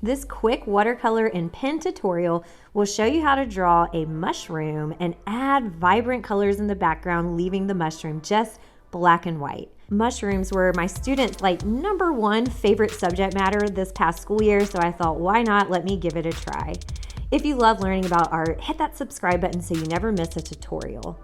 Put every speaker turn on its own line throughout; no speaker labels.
This quick watercolor and pen tutorial will show you how to draw a mushroom and add vibrant colors in the background, leaving the mushroom just black and white. Mushrooms were my students' #1 favorite subject matter this past school year, so I thought, why not? Let me give it a try. If you love learning about art, hit that subscribe button so you never miss a tutorial.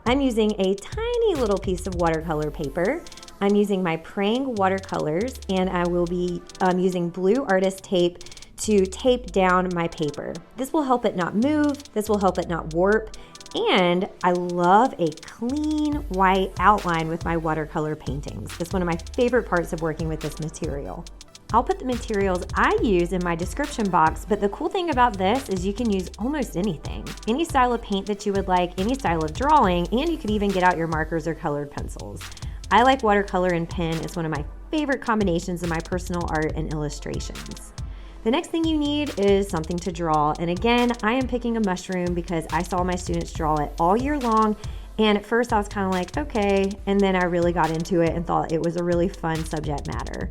I'm using a tiny little piece of watercolor paper. I'm using my Prang watercolors, and I will be using blue artist tape to tape down my paper. This will help it not move, this will help it not warp, and I love a clean white outline with my watercolor paintings. It's one of my favorite parts of working with this material. I'll put the materials I use in my description box, but the cool thing about this is you can use almost anything. Any style of paint that you would like, any style of drawing, and you could even get out your markers or colored pencils. I like watercolor and pen. It's one of my favorite combinations in my personal art and illustrations. The next thing you need is something to draw. And again, I am picking a mushroom because I saw my students draw it all year long. And at first I was kind of like, okay. And then I really got into it and thought it was a really fun subject matter.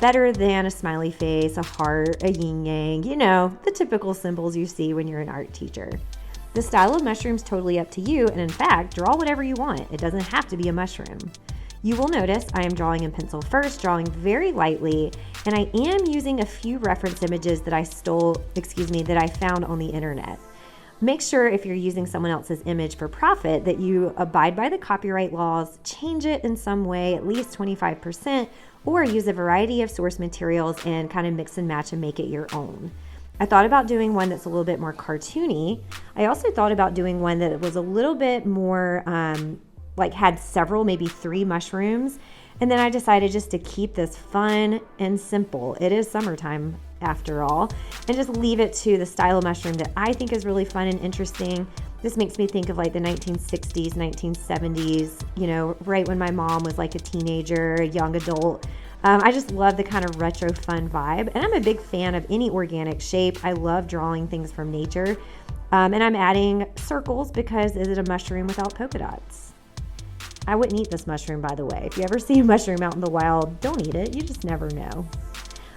Better than a smiley face, a heart, a yin yang, you know, the typical symbols you see when you're an art teacher. The style of mushroom is totally up to you, and in fact, draw whatever you want. It doesn't have to be a mushroom. You will notice I am drawing in pencil first, drawing very lightly, and I am using a few reference images that I found on the internet. Make sure if you're using someone else's image for profit that you abide by the copyright laws, change it in some way, at least 25%, or use a variety of source materials and kind of mix and match and make it your own. I thought about doing one that's a little bit more cartoony. I also thought about doing one that was a little bit more had several, maybe 3 mushrooms. And then I decided just to keep this fun and simple. It is summertime after all, and just leave it to the style of mushroom that I think is really fun and interesting. This makes me think of the 1960s, 1970s, you know, right when my mom was like a teenager, a young adult. I just love the kind of retro fun vibe, and I'm a big fan of any organic shape. I love drawing things from nature, and I'm adding circles because is it a mushroom without polka dots? I wouldn't eat this mushroom, by the way. If you ever see a mushroom out in the wild, don't eat it. You just never know.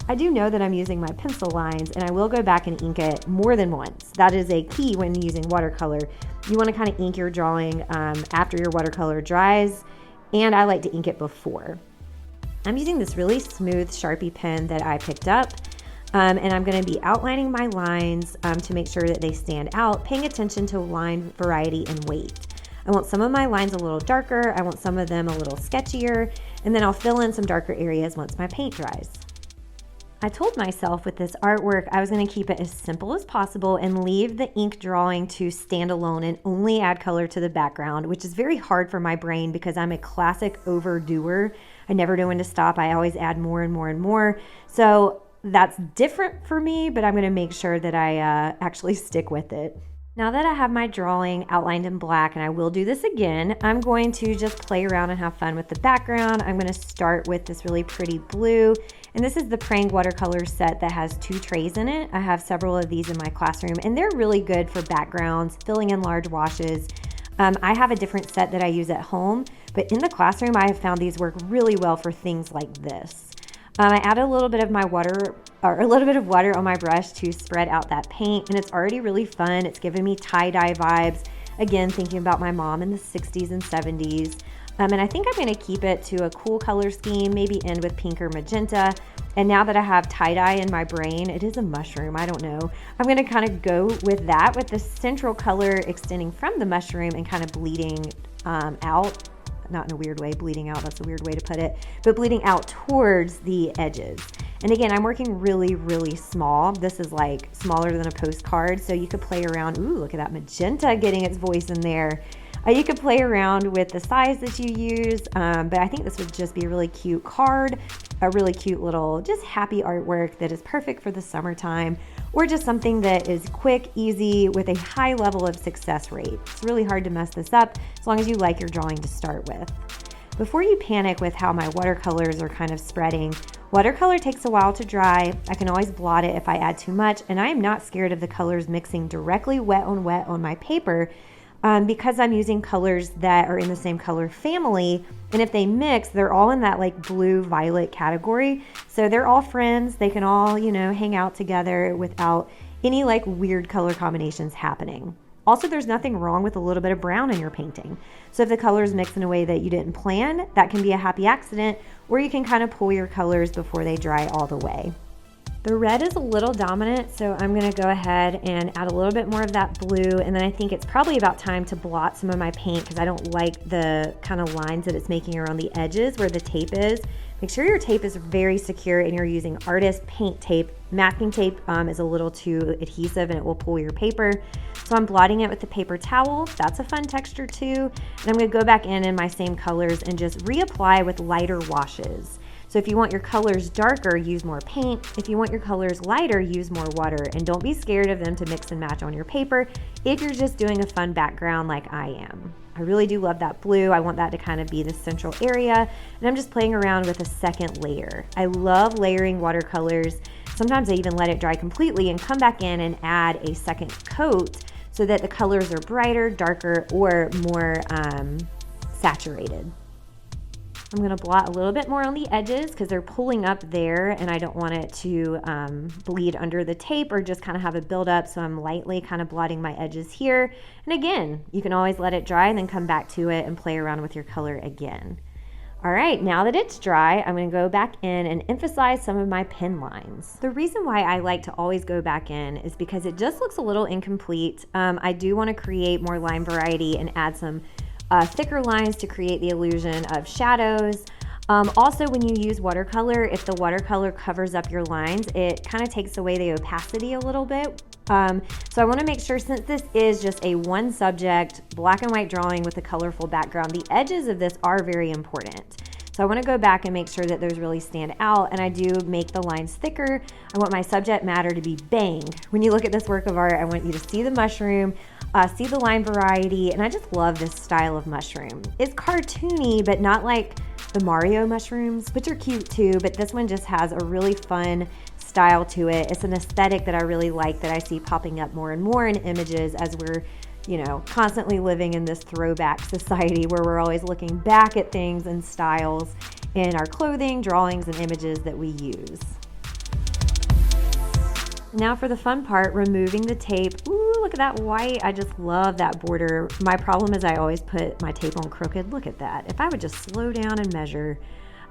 I do know that I'm using my pencil lines, and I will go back and ink it more than once. That is a key when using watercolor. You want to kind of ink your drawing after your watercolor dries, and I like to ink it before. I'm using this really smooth Sharpie pen that I picked up, and I'm going to be outlining my lines to make sure that they stand out, paying attention to line variety and weight. I want some of my lines a little darker, I want some of them a little sketchier, and then I'll fill in some darker areas once my paint dries. I told myself with this artwork I was going to keep it as simple as possible and leave the ink drawing to stand alone and only add color to the background, which is very hard for my brain because I'm a classic overdoer. I never know when to stop. I always add more and more and more. So that's different for me, but I'm going to make sure that I actually stick with it. Now that I have my drawing outlined in black, and I will do this again, I'm going to just play around and have fun with the background. I'm going to start with this really pretty blue, and this is the Prang watercolor set that has 2 trays in it. I have several of these in my classroom, and they're really good for backgrounds, filling in large washes. I have a different set that I use at home, but in the classroom I have found these work really well for things like this. I add a little bit of water on my brush to spread out that paint, and it's already really fun. It's giving me tie-dye vibes. Again, thinking about my mom in the 60s and 70s. And I think I'm going to keep it to a cool color scheme, maybe end with pink or magenta. And now that I have tie-dye in my brain, it is a mushroom, I don't know. I'm going to kind of go with that, with the central color extending from the mushroom and kind of bleeding out. Not in a weird way, bleeding out, that's a weird way to put it, but bleeding out towards the edges. And again, I'm working really, really small. This is like smaller than a postcard, so you could play around. Ooh, look at that magenta getting its voice in there. You could play around with the size that you use, but I think this would just be a really cute card, a really cute little just happy artwork that is perfect for the summertime, or just something that is quick, easy, with a high level of success rate. It's really hard to mess this up as long as you like your drawing to start with. Before you panic with how my watercolors are kind of spreading, watercolor takes a while to dry. I can always blot it if I add too much, and I am not scared of the colors mixing directly wet on my paper. because I'm using colors that are in the same color family. And if they mix, they're all in that like blue violet category. So they're all friends. They can all, you know, hang out together without any like weird color combinations happening. Also, there's nothing wrong with a little bit of brown in your painting. So if the colors mix in a way that you didn't plan, that can be a happy accident, or you can kind of pull your colors before they dry all the way. The red is a little dominant, so I'm gonna go ahead and add a little bit more of that blue, and then I think it's probably about time to blot some of my paint because I don't like the kind of lines that it's making around the edges where the tape is. Make sure your tape is very secure and you're using artist paint tape. Masking tape is a little too adhesive and it will pull your paper. So I'm blotting it with the paper towel. That's a fun texture too. And I'm gonna go back in my same colors and just reapply with lighter washes. So if you want your colors darker, use more paint. If you want your colors lighter, use more water. And don't be scared of them to mix and match on your paper if you're just doing a fun background like I am. I really do love that blue. I want that to kind of be the central area. And I'm just playing around with a second layer. I love layering watercolors. Sometimes I even let it dry completely and come back in and add a second coat so that the colors are brighter, darker, or more saturated. I'm gonna blot a little bit more on the edges because they're pulling up there and I don't want it to bleed under the tape or just kind of have a buildup. So I'm lightly kind of blotting my edges here. And again, you can always let it dry and then come back to it and play around with your color again. All right, now that it's dry, I'm gonna go back in and emphasize some of my pen lines. The reason why I like to always go back in is because it just looks a little incomplete. I do wanna create more line variety and add some thicker lines to create the illusion of shadows. Also, when you use watercolor, if the watercolor covers up your lines, it kind of takes away the opacity a little bit. So I want to make sure, since this is just a one subject black and white drawing with a colorful background, the edges of this are very important. So I want to go back and make sure that those really stand out, and I do make the lines thicker. I want my subject matter to be bang. When you look at this work of art, I want you to see the mushroom, see the line variety, and I just love this style of mushroom. It's cartoony, but not like the Mario mushrooms, which are cute too, but this one just has a really fun style to it. It's an aesthetic that I really like, that I see popping up more and more in images as we're, you know, constantly living in this throwback society where we're always looking back at things and styles in our clothing, drawings, and images that we use. Now for the fun part, removing the tape. Ooh, look at that white. I just love that border. My problem is I always put my tape on crooked. Look at that. If I would just slow down and measure.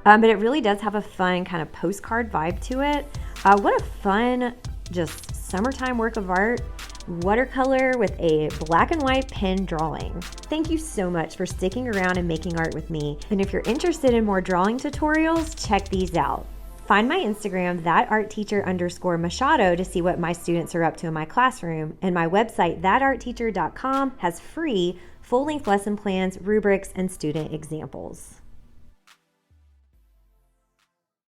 But it really does have a fun kind of postcard vibe to it. What a fun, just summertime work of art. Watercolor with a black and white pen drawing. Thank you so much for sticking around and making art with me. And if you're interested in more drawing tutorials, check these out. Find my Instagram, thatartteacher_Machado, to see what my students are up to in my classroom. And my website, thatartteacher.com, has free full-length lesson plans, rubrics, and student examples.